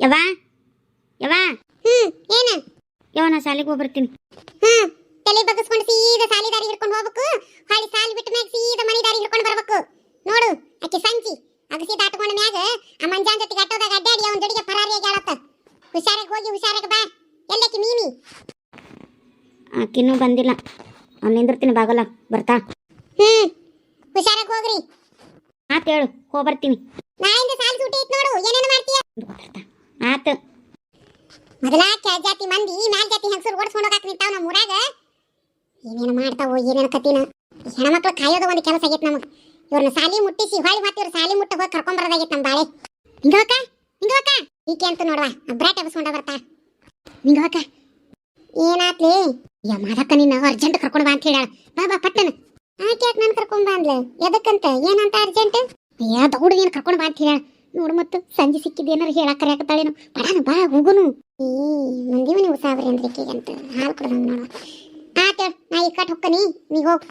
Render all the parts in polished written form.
ಯವ್ವ ಯವ್ವ ಏನ ಯವ್ವ ನಾ ಶಾಲೆಗೆ ಹೋಗಿ ಬರ್ತೀನಿ. ತಲೆ ಬಗ್ಗಿಸ್ಕೊಂಡು ಸೀದಾ ಸಾಲಿ ದಾರಿ ಹಿಡ್ಕೊಂಡು ಹೋಗ್ಬೇಕು. ಹಾಳಿ ಸಾಲಿ ಬಿಟ್ಟ ಮ್ಯಾಗ ಸೀದಾ ಮನಿ ದಾರಿ ಹಿಡ್ಕೊಂಡು ಬರ್ಬೇಕು. ನೋಡು ಆಕೆ ಸಂಜಿ ಅಗಸಿ ದಾಟ್ಕೊಂಡ ಮ್ಯಾಗ ಆ ಮಂಜಾನ್ ಜೊತೆಗೆ ಆಟೋದಾಗ ಅಡ್ಡಾಡಿ ಅವನ ಜೊತೆಗೆ ಪರಾರಿಯಾಗಿ ಆಳತ್ತ. ಹುಷಾರಾಗಿ ಹೋಗಿ ಹುಷಾರಾಗಿ ಬಾ. ಎಲ್ಲಕ್ಕೆ ಮೀನಿ ಆಕಿನ್ನೂ ಬಂದಿಲ್ಲ. ಅವ್ನು ನಿಂದಿರ್ತೀನಿ ಬಾಗಲ್ಲ ಬರ್ತಾ. ಹುಷಾರಾಗಿ ಹೋಗ್ರಿ. ಆತ ಹೇಳು ಹೋಗಿ ಬರ್ತೀನಿ. ನಾಳೆಯಿಂದ ಸಾಲಿ ಸೂಟಿ ಐತ್ ನೋಡು. ಏನೇನು ಮಾಡ್ತೀಯ? ಆತು. ಮೊದಲ ಕೆಳ ಜಾತಿ ಮಂದಿ ಮ್ಯಾಲ್ ಜಾತಿ ಹೆಂಗಸರು ಓಡಿಸ್ಕೊಂಡು ಹೋಗಾಕ ನಿಂತಾವ ನಮ್ಮ ಊರಾಗ. ಏನೇನು ಮಾಡ್ತಾವೋ ಏನೇನು ಕತ್ತಿನ. ಹೆಣ್ಮಕ್ಳು ಕಾಯೋದು ಒಂದು ಕೆಲಸ ಆಗೈತೆ ನಮಗೆ. ಇವ್ರನ್ನ ಸಾಲಿ ಮುಟ್ಟಿಸಿ ಹೊಳ್ಳಿ ಮತ್ತೆ ಇವ್ರ ಸಾಲಿ ಮುಟ್ಟ ಹೋಗಿ ಕರ್ಕೊಂಬರೋದಾಗೈತೆ ನಮ್ಮ ಬಾಳೆ. ಹಿಂಗವಕ್ಕ ಈಕೆ ಅಂತ ನೋಡುವ ಬ್ರಾಟ್ ಎಬ್ಸ್ಕೊಂಡ ಬರ್ತಾ. ಹಿಂಗವಕ್ಕ ಏನಾತ್ಲಿ? ಯಾ ಮಾದಕ್ಕ ನಿನ್ನ ಅರ್ಜೆಂಟ್ ಕರ್ಕೊಂಡು ಬಾ ಅಂತ ಹೇಳ. ಬಾ ಪಟ್ಟನ. ಆಕೆ ಯಾಕೆ ನಾನು ಕರ್ಕೊಂಡ್ ಬಾ ಅಂದ್ಲ? ಎದಕ್ಕಂತ? ಏನಂತ ಅರ್ಜೆಂಟ್? ಯಾ ದೌಡ್ ನೀನು ಕರ್ಕೊಂಡು ಬಾ ಅಂತ ಹೇಳ. ನೋಡು ಮತ್ತು ಸಂಜೆ ಸಿಕ್ಕಿದ್ದು ಏನಾರು ಹೇಳಕ್ಕೆ ಕರೆಯಾಕತ್ತಾಳೇನು? ಬಡಾನ ಬಾ ಹೋಗುನು. ಮಂದಿ ಮನೆ ಉಸಾವ್ರಿ ಅಂದ್ರೆ ಈಕೆಗಂತ ಹಾಲು ಕೊಡೋದು ನೋಡುವ. ಆತ ನಾ ಈ ಕಟ್ ಹೊಕ್ಕನಿ, ನೀ ಹೋಗ್.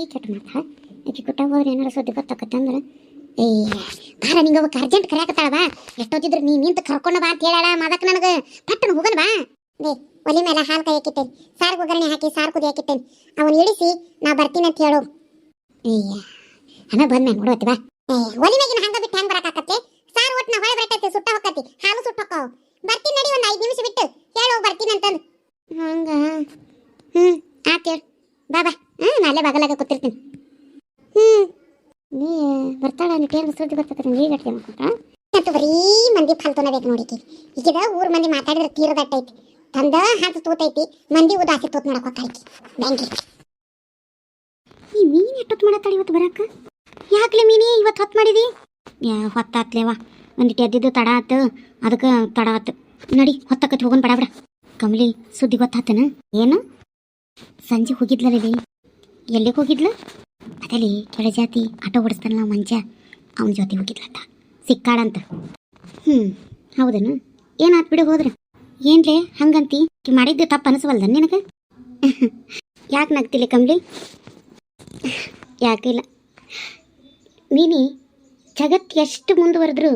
ಈ ಕಟ್ ಮಾತಾ ಆಕೆ ಕುಟ್ಟ ಹೋದ್ರೆ ಏನಾರು ಸುದ್ದಿ ಗೊತ್ತಾಕತ್ತಂದ್ರೆ ಬಾರ ನಿಂಗೆ ಅವಕ್ಕೆ ಅರ್ಜೆಂಟ್ ಕರೆಯಾಕತ್ತಾಳ. ಬಾ ಎಷ್ಟೊತ್ತಿದ್ರು ನೀ ನಿಂತು ಕರ್ಕೊಂಡು ಬಾ ಅಂತ ಹೇಳಾಳ ಮಾದಕ್ಕೆ ನನಗೆ. ಪಟ್ಟನ ಹೋಗನ್ ಬಾ. ಒಲಿ ಮೇಲೆ ಹಾಲು ಕಾಯಕ್ಕಿಟ್ಟೇನಿ, ಸಾರು ಒಗ್ಗರಣೆ ಹಾಕಿ ಸಾರು ಕುದಿಯಾಕಿಟ್ಟೇನಿ. ಅವನು ಇಳಿಸಿ ನಾ ಬರ್ತೀನಿ ಅಂತ ಹೇಳು. ಹಣ ಬಂದ್ಮೇಲೆ ನೋಡುವತ್ತಿ ಬಾ. ಒಲಿ ಮ್ಯಾಗಿನ ಹಂಗ ಬಿಟ್ಟು ಹೆಂಗ್ ಬರಕಾಕತ್ತೆ? ಸಾರು ಒಟ್ಟು ನಾ ಹೊಳೆ ಬರತೈತಿ, ಸುಟ್ಟ ಹೊಕ್ಕತಿ, ಹಾಲು ಸುಟ್ಟ ಹೊಕ್ಕಾವ. ಬರ್ತೀನಿ ನಡಿ, ಒಂದು 5 ನಿಮಿಷ ಬಿಟ್ಟು ಹೇಳು ಬರ್ತೀನಿ ಅಂತಂದು. ಹಂಗ ಆತ ಹೇಳು. ಬಾ ಬಾ. ನಾಳೆ ಬಗಲಾಗ ಕೂತಿರ್ತೀನಿ. ನೀ ಬರ್ತಾಳ ನಿಟ್ಟೇನು ಸುದ್ದಿ ಬರ್ತೈತಿ ನೀ ಗಟ್ಟಿ ಮಾಡ್ಕೊಂತ ಅಂತ ಬರೀ ಮಂದಿ ಫಲ್ತೋನ ಬೇಕು ನೋಡಿಕಿ. ಈಗಿದ ಊರ್ ಮಂದಿ ಮಾತಾಡಿದ್ರೆ ತೀರದಟ್ಟೈತಿ. ತಂದ ಹಾಕಿ ತೂತೈತಿ, ಮಂದಿ ಉದಾಸಿ ತೂತ್ ಮಾಡಕ್ ಹೋಗ್ತಾಳಿಕಿ ಬ್ಯಾಂಕಿ. ಈ ಮೀನು ಎಷ್ಟೊತ್ತು ಮಾಡತ್ತಾಳ ಇವತ್ತು ಬರಕ್ಕ? ಯಾಕ್ಲೆ ಮೀನಿ ಇವತ್ತು ಹೊತ್ತು ಮಾಡಿದಿ? ಹೊತ್ತಾತ್ಲೇವಾ, ಒಂದಿಟ್ಟು ಎದ್ದಿದ್ದು ತಡ ಆತು, ಅದಕ್ಕೆ ತಡ ಆತು. ನಡಿ ಹೊತ್ತಕತಿ ಹೋಗೋಣ ಬಡ ಬಡ. ಕಮಲಿ ಸುದ್ದಿ ಗೊತ್ತಾತನ? ಏನು ಸಂಜೆ ಹೋಗಿದ್ಲಲ್ಲಿ? ಎಲ್ಲಿಗೆ ಹೋಗಿದ್ಲ? ಅದಲ್ಲಿ ಕೆಳಜಾತಿ ಆಟೋ ಓಡಿಸ್ತಾನಲ್ಲ ಮಂಜ, ಅವನ ಜೊತೆ ಹೋಗಿದ್ಲಂತ. ಸಿಕ್ಕಾಳಂತ. ಹೌದನು? ಏನಾತ್ ಬಿಡು ಹೋದ್ರೆ. ಏನ್ಲೇ ಹಂಗಂತಿ? ಮಾಡಿದ್ದು ತಪ್ಪು ಅನಿಸವಲ್ದ ನಿನಗೆ? ಯಾಕೆ ನಗ್ತಿಲ್ಲ ಕಮಲಿ? ಯಾಕಿಲ್ಲ ಮೀನಿ, ಜಗತ್ತು ಎಷ್ಟು ಮುಂದುವರೆದ್ರು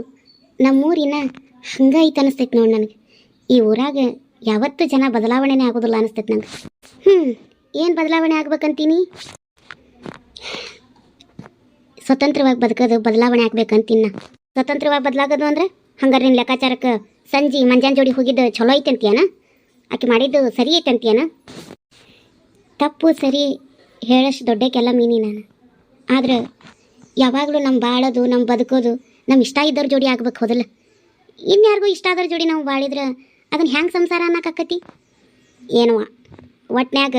ನಮ್ಮೂರಿನ ಹಂಗೈತೆ ಅನಿಸ್ತೈತೆ ನೋಡಿ ನನಗೆ. ಈ ಊರಾಗ ಯಾವತ್ತೂ ಜನ ಬದಲಾವಣೆನೇ ಆಗೋದಿಲ್ಲ ಅನಿಸ್ತೈತೆ ನಂಗೆ. ಏನು ಬದಲಾವಣೆ ಆಗ್ಬೇಕಂತೀನಿ? ಸ್ವತಂತ್ರವಾಗಿ ಬದುಕೋದು ಬದಲಾವಣೆ ಆಗ್ಬೇಕಂತೀನ. ಸ್ವತಂತ್ರವಾಗಿ ಬದಲಾಗೋದು ಅಂದ್ರೆ ಹಂಗಾರೆ ನಿನ್ನ ಲೆಕ್ಕಾಚಾರಕ್ಕೆ ಸಂಜೆ ಮಂಜಾನ ಜೋಡಿ ಹೋಗಿದ್ದು ಚಲೋ ಐತೆ ಅಂತೀಯನ? ಆಕೆ ಮಾಡಿದ್ದು ಸರಿ ಐತೆ ಅಂತೀಯನ? ತಪ್ಪು ಸರಿ ಹೇಳಷ್ಟು ದೊಡ್ಡಕ್ಕೆಲ್ಲ ಮೀನಿ ನಾನು. ಆದ್ರೆ ಯಾವಾಗಲೂ ನಮ್ಮ ಬಾಳೋದು, ನಮ್ಮ ಬದುಕೋದು ನಮ್ಮ ಇಷ್ಟ ಇದ್ದವ್ರ ಜೋಡಿ ಆಗ್ಬೇಕು, ಹೋದಲ್ಲ? ಇನ್ಯಾರಿಗೂ ಇಷ್ಟ ಆದವ್ರ ಜೋಡಿ ನಾವು ಬಾಳಿದ್ರೆ ಅದನ್ನು ಹ್ಯಾಂಗೆ ಸಂಸಾರ ಅನ್ನಕತ್ತಿ? ಏನೋ ಒಟ್ನ್ಯಾಗ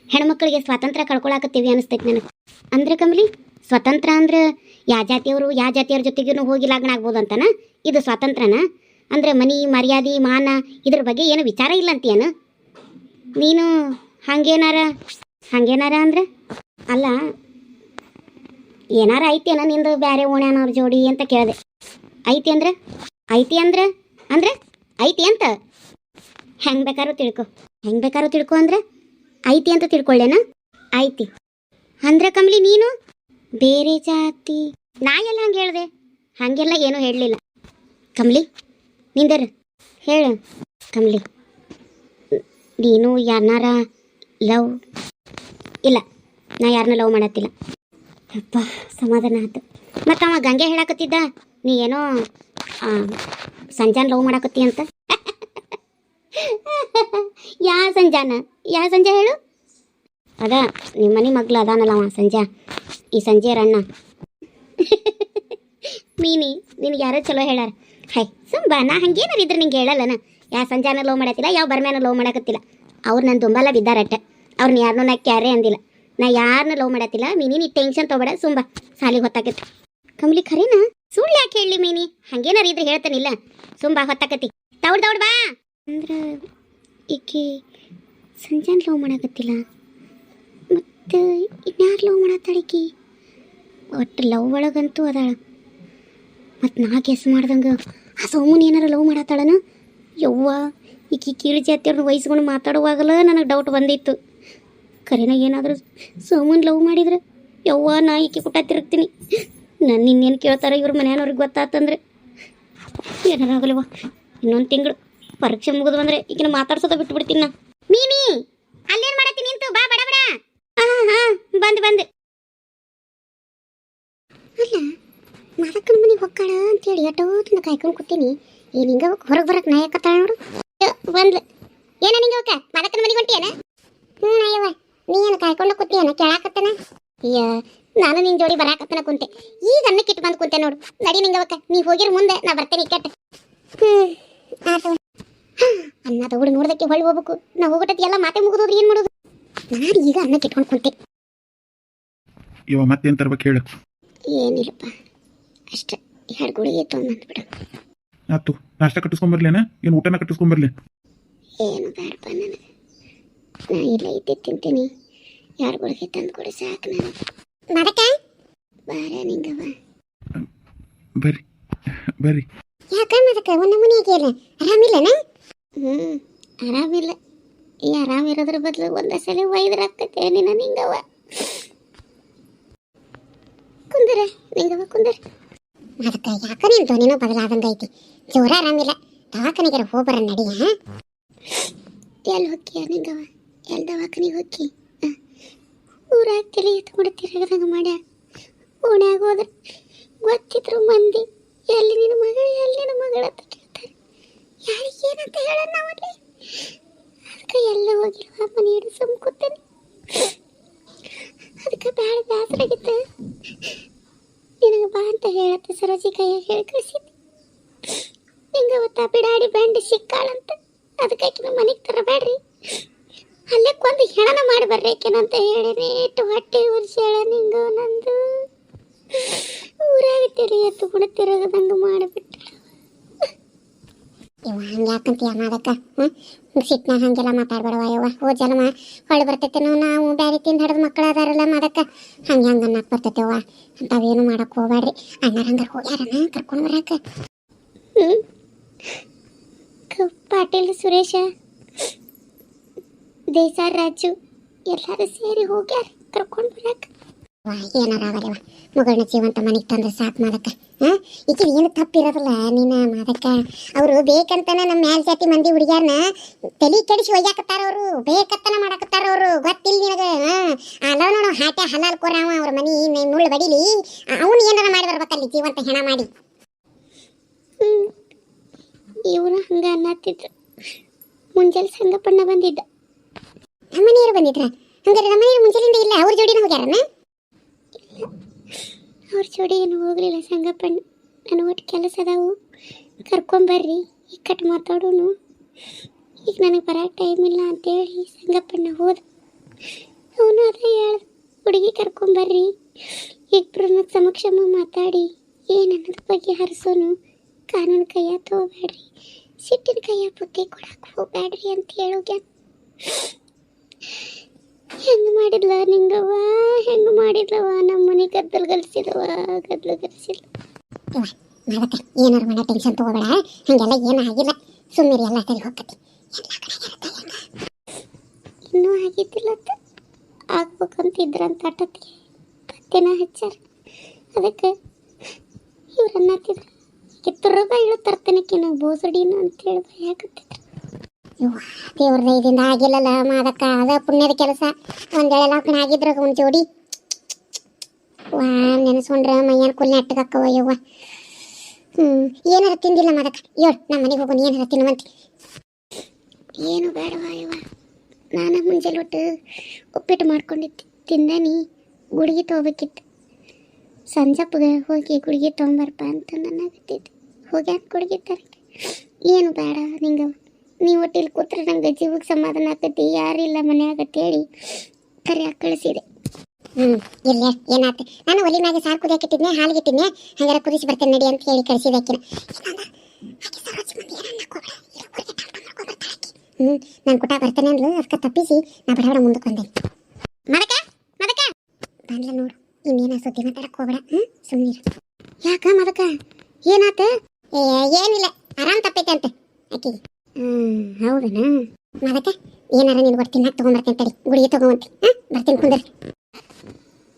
ಹೆಣ್ಮಕ್ಳಿಗೆ ಸ್ವಾತಂತ್ರ್ಯ ಕಳ್ಕೊಳಕತ್ತೀವಿ ಅನಿಸ್ತೈತೆ ನನಗೆ. ಅಂದ್ರೆ ಕಮಲಿ, ಸ್ವತಂತ್ರ ಅಂದ್ರೆ ಯಾವ ಜಾತಿಯವ್ರ ಜೊತೆಗೂ ಹೋಗಿ ಲಗ್ನ ಆಗ್ಬೋದು ಅಂತನ? ಇದು ಸ್ವಾತಂತ್ರ್ಯನ? ಅಂದರೆ ಮನಿ ಮರ್ಯಾದೆ ಮಾನ ಇದ್ರ ಬಗ್ಗೆ ಏನು ವಿಚಾರ ಇಲ್ಲ ಅಂತೀಯನ ನೀನು? ಹಂಗೇನಾರ ಅಂದ್ರೆ ಅಲ್ಲ, ಏನಾರ ಐತೇನ ನಿಂದು ಬೇರೆ ಓಣ್ಯಾನವ್ರ ಜೋಡಿ ಅಂತ ಕೇಳಿದೆ. ಐತಿ ಅಂದ್ರೆ ಐತಿ ಅಂತ ಹೆಂಗೆ ಬೇಕಾದ್ರೂ ತಿಳ್ಕೊ ಅಂದ್ರೆ ಐತಿ ಅಂತ ತಿಳ್ಕೊಳ್ಳೇನ? ಐತಿ ಅಂದ್ರೆ ಕಮಲಿ ನೀನು ಬೇರೆ ಜಾತಿ? ನಾ ಎಲ್ಲ ಹಂಗೆ ಹೇಳಿದೆ? ಹಾಗೆಲ್ಲ ಏನೂ ಹೇಳಲಿಲ್ಲ ಕಮಲಿ. ನಿಂದರ ಹೇಳು ಕಮಲಿ, ನೀನು ಯಾರನ್ನಾರ ಲವ್? ಇಲ್ಲ, ನಾ ಯಾರನ್ನ ಲವ್ ಮಾಡತ್ತಿಲ್ಲ. ಅಪ್ಪ ಸಮಾಧಾನ ಆಯ್ತು. ಮತ್ತು ಅವ ಗಂಗೆ ಹೇಳಕತ್ತಿದ್ದ ನೀ ಏನೋ ಸಂಜಾನ ಲವ್ ಮಾಡಕತ್ತಿ ಅಂತ. ಯಾವ ಸಂಜೆ ಹೇಳು? ಅದ ನಿಮ್ಮ ಮನೆ ಮಗ್ಳು ಅದಾನಲ್ಲ ಅವ ಸಂಜೆ, ಈ ಸಂಜೆ ರಣ್ಣ. ಮೀನಿ ನಿನಗೆ ಯಾರೋ ಚಲೋ ಹೇಳಾರ. ಹೈ ಸುಂಬ, ನಾ ಹಂಗೇನಾರ ಇದ್ರೆ ನಿಂಗೆ ಹೇಳಲ್ಲನ. ಯಾವ ಸಂಜಾನ ಲವ್ ಮಾಡತ್ತಿಲ್ಲ, ಯಾವ ಬರ್ಮ್ಯಾನ ಲವ್ ಮಾಡಕತ್ತಿಲ್ಲ. ಅವ್ರು ನನ್ನ ತುಂಬಲ್ಲ ಬಿದ್ದಾರಟ್ಟೆ. ಅವ್ರನ್ನ ಯಾರನ್ನೂ ನಾ ಕ್ಯಾರೇ ಅಂದಿಲ್ಲ. ನಾ ಯಾರನ್ನ ಲವ್ ಮಾಡತ್ತಿಲ್ಲ ಮೀನಿ. ನೀ ಟೆನ್ಷನ್ ತೊಗೊಬೇಡ ಸುಂಬ, ಸಾಲಿಗೆ ಹೊತ್ತಾಕತಿ. ಕಮಲಿ ಖರೇನ? ಸುಳ್ಳು ಯಾಕೆ ಹೇಳಿ ಮೀನಿ? ಹಂಗೇನಾರ ಇದ್ರೆ ಹೇಳ್ತಾನಿಲ್ಲ. ಸುಂಬ ಹೊತ್ತಾಕತಿ. ದೌಡ್ ಬಾ ಅಂದ್ರೆ ಈಕಿ ಸಂಜಾನ್ ಲವ್ ಮಾಡಕತ್ತಿಲ್ಲ ಮತ್ತು ಇನ್ಯಾರು ಲವ್ ಮಾಡತ್ತಾಳಿಕಿ ಒಟ್ಟು ಲವ್ ಒಳಗಂತೂ ಅದಾಳ ಮತ್ತು ನಾ ಗೆಸ್ ಮಾಡ್ದಂಗೆ ಆ ಸೋಮನ್ ಏನಾರ ಲವ್ ಮಾಡತ್ತಾಳನ ಯವ್ವ ಈಕಿ ಕೀಳು ಜಾತಿಯವ್ರನ್ನ ವಹಿಸ್ಕೊಂಡು ಮಾತಾಡುವಾಗಲ ನನಗೆ ಡೌಟ್ ಬಂದಿತ್ತು ಕರೆನ ಏನಾದರೂ ಸೋಮನ್ ಲವ್ ಮಾಡಿದ್ರೆ ಯವ್ವ ನಾ ಈಕಿ ಕುಟ ತಿರುಗ್ತೀನಿ ನಾನು ಇನ್ನೇನು ಕೇಳ್ತಾರೆ ಇವ್ರ ಮನೆಯವ್ರಿಗೆ ಗೊತ್ತಾತಂದ್ರೆ ಏನಾರ ಆಗಲ್ವ ಇನ್ನೊಂದು ತಿಂಗಳು ಪರೀಕ್ಷೆ ಮುಗಿದು ಬಂದರೆ ಈಗಿನ ಮಾತಾಡ್ಸೋದ ಬಿಟ್ಬಿಡ್ತೀನಿ ನಾ ಮೀಮಿ ಅಲ್ಲೇನು ಮಾಡತ್ತೀನಿ ನಿಂತು ಬಾ ಬಡ ಬಡ ಹಾಂ ಬಂದೆ ಅಲ್ಲ ಮಾದಕ್ಕನ ಮನೆಗೆ ಹೊಕ್ಕಾಳ ಅಂತೇಳಿ ಎಷ್ಟೋದಿಂದ ಕಾಯ್ಕೊಂಡು ಕೂತೀನಿ ಏನು ಹಿಂಗ ಹೊರಗೆ ಬರಕ್ಕೆ ನಾಯಕತ್ತಾಳ ನೋಡು ಬಂದ್ಲು ಏನ ನಿಂಗೆ ಹೋಗ ಮಾದಕ್ಕನ ಮನೆಗೆ ಹೊಂಟಿಯೇನ ಅಯ್ಯವ್ವ ನೀ ಏನು ಕಾಯ್ಕೊಂಡು ಕೂತೀಯನ ಕೇಳಾಕತ್ತನ ಅಯ್ಯ ನಾನು ನಿನ್ನ ಜೋಡಿ ಬರಾಕತ್ತನ ಕುಂತೆ ಈಗ ಅನ್ನಕ್ಕಿಟ್ಟು ಬಂದು ಕುಂತೆ ನೋಡು ನಡಿ ನಿಂಗೆ ಅವಕ್ಕ ನೀ ಹೋಗಿರ ಮುಂದೆ ನಾ ಬರ್ತೇನೆ ಕೆಟ್ಟ ಆತು ಅನ್ನ ತಗೊಂಡು ನೋಡ್ದಕ್ಕೆ ಹೊಳ್ಳಿ ಹೋಗ್ಬೇಕು ನಾ ಹೋಗಟ್ಟಕ್ಕೆ ಎಲ್ಲ ಮಾತೆ ಮುಗಿದೋದ್ರೆ ಏನು ಮಾಡೋದು ನಾನು ಈಗ ಅನ್ನಕ್ಕೆ ಇಟ್ಕೊಂಡು ಕುಂತೆ ಇವ ಮತ್ತೇನು ತರ್ಬೇಕು ಹೇಳು. ಏನಿಲ್ಲಪ್ಪ ಅಷ್ಟೇ 2 ಗುಳಿಗೆ ತೊಗೊಂಬಂದ್ಬಿಡು ಆತು ನಾಷ್ಟ ಕಟ್ಟಿಸ್ಕೊಂಬರ್ಲೇನ ಏನು ಊಟನ ಕಟ್ಟಿಸ್ಕೊಂಬರ್ಲಿ? ಏನು ಬೇಡಪ್ಪ ನನಗೆ ನಾ ಇಲ್ಲ ಇದ್ದೆ ತಿಂತೀನಿ 2 ಗುಳಿಗೆ ತಂದು ಕೊಡಿ ಸಾಕು ನನಗೆ ಮದಕ ಬಾರ ನಿಂಗವ ಬರ್ರಿ ಯಾಕ ಮದಕ ಒಂದು ಮನೆಗೆ ಇಲ್ಲ ಆರಾಮಿಲ್ಲನ? ಆರಾಮಿಲ್ಲ ಈ ಆರಾಮಿರೋದ್ರ ಬದಲು ಒಂದೇ ಸಲ ಒಯ್ದ್ರೆ ಆಗ್ತೈತೆ ನಿನ್ನ ನಿಂಗವ ಕುಂದರ ನಿಂಗವ ಕುಂದರ ಅದಕ್ಕ ಯಾಕ ನಿನ್ ಧ್ವನಿನೂ ಬದಲಾದಂಗೈತಿ ಜೋರ ಆರಾಮಿಲ್ಲ ದವಾಖಾನೆಗೆ ಹೋಗ್ಬರ ನಡಿಯ ಎಲ್ಲಿ ಹೊಕ್ಕಿಯ ನಿಂಗವ ಎಲ್ಲಿ ದವಾಖಾನಿಗೆ ಹೊಕ್ಕಿ ಊರಾಗ ತಲೆ ಎತ್ಕೊಂಡು ತಿರುಗದಂಗೆ ಮಾಡ್ಯ ಓಣ್ಯಾಗ ಹೋದ್ರೆ ಗೊತ್ತಿದ್ರು ಮಂದಿ ಎಲ್ಲಿ ನಿನ್ನ ಮಗಳು ಅಂತ ಕೇಳ್ತಾರೆ ಯಾರಿಗೆ ಏನಂತ ಹೇಳೋಣ ನಾವಲ್ಲಿ ಅದಕ್ಕೆ ಎಲ್ಲ ಹೋಗಿರುವ ಮನೆ ಹಿಡಿದು ಸುಮ್ಮ ಕೂತೇನೆ ಅದಕ್ಕೆ ಭಾಳ ಬೇಸರಾಗಿತ್ತು ನಿನಗೆ ಬಾ ಅಂತ ಹೇಳತ್ತೆ ಸರೋಜಿ ಕೈಯಾಗ ಹೇಳಿ ಕಳಿಸಿದ್ದೆ ನಿಂಗೆ ಅವತ್ತ ಬಿಡಾಡಿ ಬಂಡಿ ಸಿಕ್ಕಾಳಂತ ಅದಕ್ಕೆ ಆಕಿನ ಮನೆಗೆ ತರಬೇಡ್ರಿ ಅಲ್ಲೇ ಕೊಂದು ಹೆಣನ ಮಾಡಿ ಬರ್ರೇಕೇನಂತ ಹೇಳಿ ಇಟ್ಟು ಹೊಟ್ಟೆ ಉರ್ಸ್ಯಾಳ ನಿಂಗ ನಂದು ಊರಾಗ ತಿರಿ ಎತ್ತು ಕೂಡ ತಿರುಗದಂಗೆ ಮಾಡಿಬಿಟ್ಟ ಇವ ಹಂಗೆ ಯಾಕಂತೀಯ ಅದಕ್ಕ ಸಿಟ್ನಾಗ ಹಂಗೆಲ್ಲ ಮಾತಾಡ್ಬೇಡವ ಯವ್ವ ಓ ಜಲಮ ಹೊಳ್ಳಿ ಬರ್ತೈತೇನೋ ನಾವು ಬ್ಯಾರೆ ತಿಂದು ಹಡ್ದು ಮಕ್ಕಳು ಅದಾರಲ್ಲ ಅದಕ್ಕೆ ಹಂಗೆ ಅನ್ನಕ್ಕೆ ಬರ್ತೈತೆವ್ವ ಅಂಥವೇನು ಮಾಡಕ್ಕೆ ಹೋಗ್ಬೇಡ್ರಿ ಅಣ್ಣರ ಹಂಗಾರ ಹೋಗ್ಯಾರನ ಕರ್ಕೊಂಡು ಬರಾಕ ಪಾಟೀಲ್ ಸುರೇಶ ದೇಸಾರ್ ರಾಜು ಎಲ್ಲರೂ ಸೇರಿ ಹೋಗ್ಯಾರ ಕರ್ಕೊಂಡು ಬರಾಕ ಏನಾರ ಆಗಲ್ಲವ ಮಗಳನ್ನ ಜೀವಂತ ಮನೆಗೆ ತಂದ್ರೆ ಸಾಕು ಮಾಡಕ್ಕ ಈಕೆ ಏನು ತಪ್ಪಿರೋದಿಲ್ಲ ನೀನು ಮಾಡಕ್ಕ ಅವರು ಬೇಕಂತನ ನಮ್ಮ ಮೇಲ್ಜಾತಿ ಮಂದಿ ಹುಡುಗ್ಯಾರನ್ನ ತಲೆ ಕೆಡಿಸಿ ಒಯ್ಯಾಕತ್ತಾರ ಅವರು ಬೇಕತ್ತನ ಮಾಡಕತ್ತಾರ ಅವರು ಗೊತ್ತಿಲ್ಲ ನಿನಗೆ ಅಲ್ಲ ನೋಡು ಹಾಟೆ ಹಲಾಲ್ ಕೊರವ ಅವ್ರ ಮನಿ ಮುಳ್ಳು ಬಡಿಲಿ ಅವನು ಏನಾರ ಮಾಡಿ ಬರ್ಬೇಕಲ್ಲಿ ಜೀವಂತ ಹೆಣ ಮಾಡಿ ಇವರು ಹಂಗ ಅನ್ನತ್ತಿದ್ರು ಮುಂಜಾನೆ ಸಂಗಪ್ಪಣ್ಣ ಬಂದಿದ್ದ ನಮ್ಮನೆಯವರು ಬಂದಿದ್ರ ಹಂಗಾರೆ ನಮ್ಮನೆಯವರು ಮುಂಜಾನೆಯಿಂದ ಇಲ್ಲ ಅವ್ರ ಜೋಡಿನ ಹೋಗ್ಯಾರನ ಅವ್ರ ಜೋಡಿ ಏನು ಹೋಗ್ಲಿಲ್ಲ ಸಂಗಪ್ಪಣ್ಣ ನಾನು ಒಟ್ಟು ಕೆಲಸ ಅದಾವು ಕರ್ಕೊಂಬರ್ರಿ ಈ ಕಟ್ ಮಾತಾಡೋನು ಈಗ ನನಗೆ ಬರೋಕ್ಕೆ ಟೈಮ್ ಇಲ್ಲ ಅಂತೇಳಿ ಸಂಗಪ್ಪಣ್ಣ ಹೋದ ಅವನು ಅದೇ ಹೇಳ್ದ ಹುಡುಗಿ ಕರ್ಕೊಂಬರ್ರಿ ಇಬ್ಬರನ್ನ ಸಮಕ್ಷಮ ಮಾತಾಡಿ ಏನನ್ನೋದ್ರ ಬಗ್ಗೆ ಹರಿಸೋನು ಕಾನೂನು ಕೈಯ ತಗೋಬೇಡ್ರಿ ಸಿಟ್ಟಿನ ಕೈಯ ಬುದ್ಧಿ ಕೊಡಕ್ಕೆ ಹೋಗ್ಬೇಡ್ರಿ ಅಂತ ಹೇಳೋಗ್ಯಾನ ಹೆಂಗೆ ಮಾಡಿದ್ಲ ನಿಂಗವ್ವ ಹೆಂಗೆ ಮಾಡಿದ್ಲವ ನಮ್ಮ ಮನೆ ಗದ್ದಲು ಗಲಿಸಿದವ ಗದ್ದಲು ಗಲಿಸಿಲ್ಲ ಮಾಡಕ್ಕ ಏನಾರು ಮಾಡೋ ಟೆನ್ಷನ್ ತಗೋಬೇಡ ಹಂಗೆಲ್ಲ ಏನೂ ಆಗಿಲ್ಲ ಸುಮ್ಮನೆ ಎಲ್ಲ ಸರಿ ಹೋಗ್ತೈತಿ ಇನ್ನೂ ಆಗಿದ್ದಿಲ್ಲ ಆಗ್ಬೇಕಂತಿದ್ರಂತ ಆಟತ್ತಿಗೆ ಪತ್ತೆನ ಹಚ್ಚಾರ ಅದಕ್ಕೆ ಇವ್ರು ಅನ್ನತ್ತಿದ್ರು ಕಿತ್ತುರ್ಗ ಇಳು ತರ್ತನಕ್ಕೆ ನಾವು ಬೋಸಡಿನ ಅಂತೇಳಿ ಭಯ ಆಗತ್ತಿದ್ರು ದೇವ್ರ ದಯದಿಂದ ಆಗಿಲ್ಲಲ್ಲ ಮಾದಕ್ಕ ಅದ ಪುಣ್ಯದ ಕೆಲಸ ಒಂದೇಳೆ ಲಾಕಣ ಆಗಿದ್ರ ಒಂದು ಜೋಡಿ ವಾ ನೆನೆಸ್ಕೊಂಡ್ರೆ ಮೈಯನ್ ಕುಲ್ ನೆಟ್ಟಗಕ್ಕವ ಯವ್ವ ಏನಾರ ತಿಂದಿಲ್ಲ ಮಾದಕ್ಕ ಹೇಳು ನಮ್ಮ ಮನೆಗೆ ಹೋಗೋಣ ಏನಾರ ತಿನ್ನುವಂತೆ ಏನು ಬೇಡವ ಇವ ನಾನು ಮುಂಜಾನೆ ಒಟ್ಟು ಉಪ್ಪಿಟ್ಟು ಮಾಡ್ಕೊಂಡಿದ್ದೆ ತಿಂದಾನಿ ಗುಳಿಗೆ ತೊಗೋಬೇಕಿತ್ತು ಸಂಜಪ್ಪಗೆ ಹೋಗಿ ಗುಳಿಗೆ ತೊಗೊಂಬರ್ಪ ಅಂತ ನನಗತ್ತಿದ್ದೆ ಹೋಗ್ಯಾಕ ಗುಳಿಗೆ ತರಕ್ಕೆ ಏನು ಬೇಡ ನಿಂಗೆ ನೀವು ಒಟ್ಟಿಲ್ಲಿ ಕೂತ್ರೆ ನಂಗೆ ಜೀವಕ್ಕೆ ಸಮಾಧಾನ ಆಕತಿ ಯಾರಿಲ್ಲ ಮನ್ಯಾಗ ಹೇಳಿ ಕರಿಯಾಕ ಕಳಿಸಿದೆ ಇಲ್ಲ ಏನಾತ ನಾನು ಒಲಿ ಮ್ಯಾಗೆ ಸಾರು ಕುದಿಯಾಕಿಟ್ಟಿದ್ನೆ ಹಾಲಿಗೆ ಇಟ್ಟಿದ್ನೆ ಹಂಗಾರ ಕುದಿಸಿ ಬರ್ತೇನೆ ನಡಿ ಅಂತ ಹೇಳಿ ಕಳಿಸಿದೆ ಆಕಿನ ನಾನು ಕುಟ ಬರ್ತೇನೆ ಅಂದ್ಲು ಅದಕ್ಕೆ ತಪ್ಪಿಸಿ ನಾ ಬಡ ಮುಂದಕ್ಕೆ ಬಂದೆ. ಮದಕ ಮದಕ ಬಂದ್ಲ ನೋಡು. ಇನ್ನೇನ ಸುದ್ದಿ ಮಾತಾಡಕ್ ಹೋಗ್ಬೇಡ. ಸುಮ್ಮನಿರು. ಯಾಕ ಮದಕ ಏನಾತ? ಏನಿಲ್ಲ, ಆರಾಮ್ ತಪ್ಪೈತೆ ಅಂತೆ ಆಕಿ. ಹೌದನಾ? ಮದಕ ಏನಾರ ನೀನು ಒಟ್ಟು ತಿನ್ನಾಕ ತಗೊಂಡ್ಬರ್ತೇನೆ ತಡಿ. ಗುಡಿಗೆ ತಗೊಂಬಂತಿ. ಬರ್ತೀನಿ ಕುಂದ್ರಿ.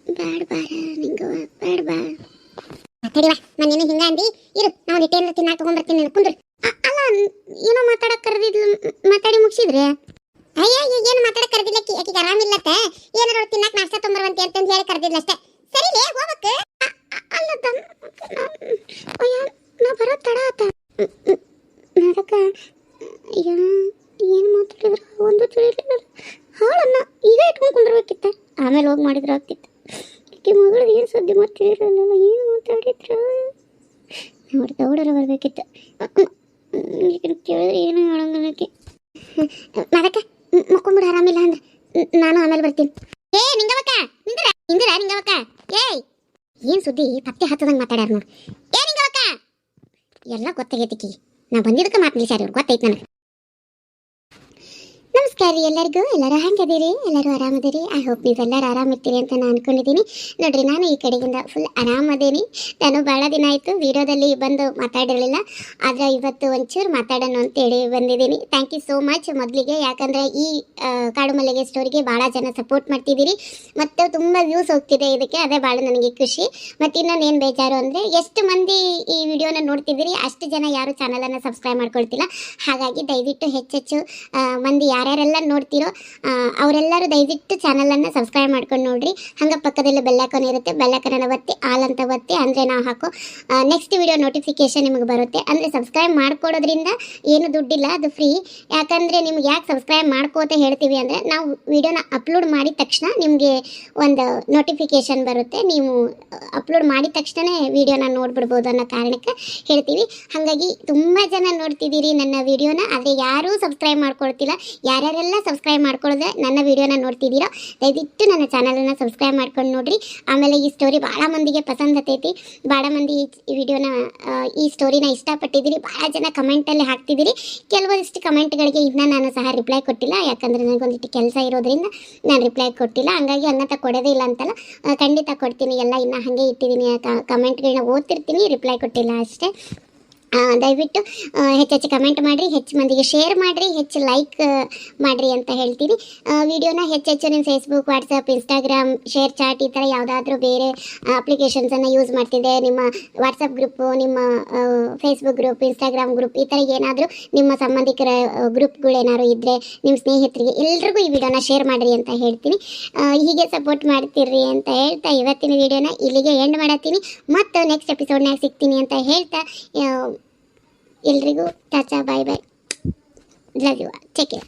ಬ್ಯಾಡ ಬಾರ ನಿಂಗವ, ಬ್ಯಾಡ ಬಾ. ತಡಿವಾ, ನಾನೇನು ಹಿಂಗ ಅಂದಿ. ಇರು, ನಾ ಒಂದು ಇಟ್ಟೇನಾರ ತಿನ್ನಾಕ ತಗೊಂಡ್ಬರ್ತೀನಿ. ನೀನು ಕುಂದ್ರಿ. ಅಲ್ಲ, ಏನೋ ಮಾತಾಡಕ್ ಕರೆದಿದ್ಲು, ಮಾತಾಡಿ ಮುಗಿಸಿದ್ರೆ? ಅಯ್ಯ ಏನು ಮಾತಾಡಕ್ ಕರೆದಿಲ್ಲ. ಆಕಿಗೆ ಆರಾಮಿಲ್ಲತ್ತ. ಏನಾರ ತಿನ್ನಾಕ ನಾಷ್ಟ ತೊಗೊಂಬರ್ವಂತಿ ಅಂತಂದು ಹೇಳಿ ಕರೆದಿಲ್ಲ ಅಷ್ಟೇ. ಸರಿಲೇ ಹೋಗ್ಬೇಕು. ಅಲ್ಲ ಅಯ್ಯ, ನಾ ಬರೋ ತಡ ಆತ. ಅದಕ್ಕ ಏನು ಮಾತಾಡಿದ್ರ ಒಂದು ತಿಳಿಲಿಲ್ಲ. ಹಾಳನ್ನ ಈಗ ಇಟ್ಕೊಂಡು ಕುಂದಿರ್ಬೇಕಿತ್ತ, ಆಮೇಲೆ ಹೋಗಿ ಮಾಡಿದ್ರೆ ಆಗ್ತಿತ್ತು. ಈಕೆ ಮಗಳು ಏನು ಸುದ್ದಿ ಮಾತಾಡಿರಲ್ಲ, ಏನು ಮಾತಾಡಿದ್ರ ನೋಡಿ ದೌಡರ ಬರ್ಬೇಕಿತ್ತು. ಈಗಿನ ಕೇಳಿದ್ರೆ ಏನು ಹೇಳಂಗನಕ್ಕೆ. ಮದಕ ಮಕ್ಕೊಂಬಿಡು, ಆರಾಮಿಲ್ಲ ಅಂದ್ರೆ ನಾನು ಆಮೇಲೆ ಬರ್ತೀನಿ. ನಿಂಗವಕ್ಕ ನಿಂಗವಕ್ಕ. ಏನ್ ಸುದ್ದಿ ಪತ್ತೆ ಹತ್ತದಂಗೆ ಮಾತಾಡ್ಯಾರ ನೋಡು. ನಿಂಗವಕ್ಕ ಎಲ್ಲ ಗೊತ್ತಾಗೈತಿಕಿ. ನಾ ಬಂದಿದ್ದಕ್ಕೆ ಮಾತು ನಿಲ್ಸ್ಯಾರ ಇವ್ರು, ಗೊತ್ತೈತಿ ನನಗೆ. ನಮಸ್ಕಾರ ರೀ ಎಲ್ಲರಿಗೂ. ಎಲ್ಲರೂ ಹೆಂಗದಿರಿ? ಎಲ್ಲರೂ ಆರಾಮದಿರಿ? ಐ ಹೋಪ್ ನೀವೆಲ್ಲರೂ ಆರಾಮಿರ್ತೀರಿ ಅಂತ ನಾನು ಅನ್ಕೊಂಡಿದ್ದೀನಿ. ನೋಡ್ರಿ, ನಾನು ಈ ಕಡೆಗಿಂದ ಫುಲ್ ಆರಾಮದೇನಿ. ನಾನು ಭಾಳ ದಿನ ಆಯಿತು ವಿಡಿಯೋದಲ್ಲಿ ಬಂದು ಮಾತಾಡಿರಲಿಲ್ಲ, ಆದರೆ ಇವತ್ತು ಒಂಚೂರು ಮಾತಾಡೋಣ ಅಂತೇಳಿ ಬಂದಿದ್ದೀನಿ. ಥ್ಯಾಂಕ್ ಯು ಸೋ ಮಚ್ ಮೊದಲಿಗೆ. ಯಾಕಂದರೆ ಈ ಕಾಡು ಮಲ್ಲಿಗೆ ಸ್ಟೋರಿಗೆ ಭಾಳ ಜನ ಸಪೋರ್ಟ್ ಮಾಡ್ತಿದ್ದೀರಿ ಮತ್ತು ತುಂಬ ವ್ಯೂಸ್ ಹೋಗ್ತಿದೆ ಇದಕ್ಕೆ. ಅದೇ ಭಾಳ ನನಗೆ ಖುಷಿ. ಮತ್ತು ಇನ್ನೊಂದು ಏನು ಬೇಜಾರು ಅಂದರೆ, ಎಷ್ಟು ಮಂದಿ ಈ ವಿಡಿಯೋನ ನೋಡ್ತಿದ್ದೀರಿ ಅಷ್ಟು ಜನ ಯಾರು ಚಾನಲನ್ನು ಸಬ್ಸ್ಕ್ರೈಬ್ ಮಾಡ್ಕೊಳ್ತಿಲ್ಲ. ಹಾಗಾಗಿ ದಯವಿಟ್ಟು ಹೆಚ್ಚೆಚ್ಚು ಮಂದಿ ಯಾರ್ಯಾರೆಲ್ಲ ನೋಡ್ತಿರೋ ಅವರೆಲ್ಲರೂ ದಯವಿಟ್ಟು ಚಾನಲನ್ನು ಸಬ್ಸ್ಕ್ರೈಬ್ ಮಾಡ್ಕೊಂಡು ನೋಡ್ರಿ. ಹಂಗೆ ಪಕ್ಕದಲ್ಲಿ ಬೆಲ್ಲೈಕನ್ ಇರುತ್ತೆ, ಬೆಲ್ಲೈಕನ್ನ ಒತ್ತಿ ಆಲ್ ಅಂತ ಒತ್ತಿ, ಅಂದರೆ ನಾವು ಹಾಕೋ ನೆಕ್ಸ್ಟ್ ವಿಡಿಯೋ ನೋಟಿಫಿಕೇಶನ್ ನಿಮಗೆ ಬರುತ್ತೆ. ಅಂದರೆ ಸಬ್ಸ್ಕ್ರೈಬ್ ಮಾಡ್ಕೊಡೋದ್ರಿಂದ ಏನು ದುಡ್ಡಿಲ್ಲ, ಅದು ಫ್ರೀ. ಯಾಕಂದರೆ ನಿಮ್ಗೆ ಯಾಕೆ ಸಬ್ಸ್ಕ್ರೈಬ್ ಮಾಡ್ಕೋತ ಹೇಳ್ತೀವಿ ಅಂದರೆ, ನಾವು ವಿಡಿಯೋನ ಅಪ್ಲೋಡ್ ಮಾಡಿದ ತಕ್ಷಣ ನಿಮಗೆ ಒಂದು ನೋಟಿಫಿಕೇಶನ್ ಬರುತ್ತೆ. ನೀವು ಅಪ್ಲೋಡ್ ಮಾಡಿದ ತಕ್ಷಣ ವಿಡಿಯೋನ ನೋಡ್ಬಿಡ್ಬೋದು ಅನ್ನೋ ಕಾರಣಕ್ಕೆ ಹೇಳ್ತೀವಿ. ಹಾಗಾಗಿ ತುಂಬ ಜನ ನೋಡ್ತಿದ್ದೀರಿ ನನ್ನ ವಿಡಿಯೋನ, ಆದರೆ ಯಾರೂ ಸಬ್ಸ್ಕ್ರೈಬ್ ಮಾಡ್ಕೊಳ್ತಿಲ್ಲ. ಯಾರ್ಯಾರೆಲ್ಲ ಸಬ್ಸ್ಕ್ರೈಬ್ ಮಾಡ್ಕೊಳ್ಳೋದ್ರೆ ನನ್ನ ವಿಡಿಯೋನ ನೋಡ್ತಿದ್ದೀರೋ ದಯವಿಟ್ಟು ನನ್ನ ಚಾನಲನ್ನು ಸಬ್ಸ್ಕ್ರೈಬ್ ಮಾಡ್ಕೊಂಡು ನೋಡ್ರಿ. ಆಮೇಲೆ ಈ ಸ್ಟೋರಿ ಭಾಳ ಮಂದಿಗೆ ಪಸಂದ್ ಹತ್ತೈತಿ. ಭಾಳ ಮಂದಿ ಈ ವಿಡಿಯೋನ ಈ ಸ್ಟೋರಿನ ಇಷ್ಟಪಟ್ಟಿದ್ದೀರಿ. ಭಾಳ ಜನ ಕಮೆಂಟಲ್ಲಿ ಹಾಕ್ತಿದ್ದೀರಿ. ಕೆಲವೊಂದಿಷ್ಟು ಕಮೆಂಟ್ಗಳಿಗೆ ಇನ್ನೂ ನಾನು ಸಹ ರಿಪ್ಲೈ ಕೊಟ್ಟಿಲ್ಲ, ಯಾಕಂದರೆ ನನಗೊಂದಿಷ್ಟು ಕೆಲಸ ಇರೋದ್ರಿಂದ ನಾನು ರಿಪ್ಲೈ ಕೊಟ್ಟಿಲ್ಲ. ಹಂಗಾಗಿ ಅನ್ನತ ಕೊಡೋದೇ ಇಲ್ಲ ಅಂತಲ್ಲ, ಖಂಡಿತ ಕೊಡ್ತೀನಿ. ಎಲ್ಲ ಇನ್ನೂ ಹಾಗೆ ಇಟ್ಟಿದ್ದೀನಿ. ಕಮೆಂಟ್ಗಳನ್ನ ಓದ್ತಿರ್ತೀನಿ, ರಿಪ್ಲೈ ಕೊಟ್ಟಿಲ್ಲ ಅಷ್ಟೇ. ದಯವಿಟ್ಟು ಹೆಚ್ಚೆಚ್ಚು ಕಮೆಂಟ್ ಮಾಡಿರಿ, ಹೆಚ್ಚು ಮಂದಿಗೆ ಶೇರ್ ಮಾಡಿರಿ, ಹೆಚ್ಚು ಲೈಕ್ ಮಾಡಿರಿ ಅಂತ ಹೇಳ್ತೀನಿ. ವಿಡಿಯೋನ ಹೆಚ್ಚೆಚ್ಚು ನಿಮ್ಮ Facebook, WhatsApp, Instagram, ShareChat ಈ ಥರ ಯಾವುದಾದ್ರೂ ಬೇರೆ ಅಪ್ಲಿಕೇಶನ್ಸನ್ನು ಯೂಸ್ ಮಾಡ್ತಿದ್ದೆ, ನಿಮ್ಮ ವಾಟ್ಸಪ್ ಗ್ರೂಪು, ನಿಮ್ಮ ಫೇಸ್ಬುಕ್ ಗ್ರೂಪ್, ಇನ್ಸ್ಟಾಗ್ರಾಮ್ ಗ್ರೂಪ್, ಈ ಥರ ಏನಾದರೂ ನಿಮ್ಮ ಸಂಬಂಧಿಕರ ಗ್ರೂಪ್ಗಳೇನಾದ್ರು ಇದ್ದರೆ ನಿಮ್ಮ ಸ್ನೇಹಿತರಿಗೆ ಎಲ್ರಿಗೂ ಈ ವಿಡಿಯೋನ ಶೇರ್ ಮಾಡಿರಿ ಅಂತ ಹೇಳ್ತೀನಿ. ಹೀಗೆ ಸಪೋರ್ಟ್ ಮಾಡ್ತಿರ್ರಿ ಅಂತ ಹೇಳ್ತಾ ಇವತ್ತಿನ ವಿಡಿಯೋನ ಇಲ್ಲಿಗೆ ಎಂಡ್ ಮಾಡತ್ತೀನಿ. ಮತ್ತು ನೆಕ್ಸ್ಟ್ ಎಪಿಸೋಡ್ನಾಗ ಸಿಗ್ತೀನಿ ಅಂತ ಹೇಳ್ತಾ ಎಲ್ರಿಗೂ ಟಾಟಾ, ಬಾಯ್ ಬಾಯ್, ಲವ್ ಯು, ಟೇಕ್ ಕೇರ್.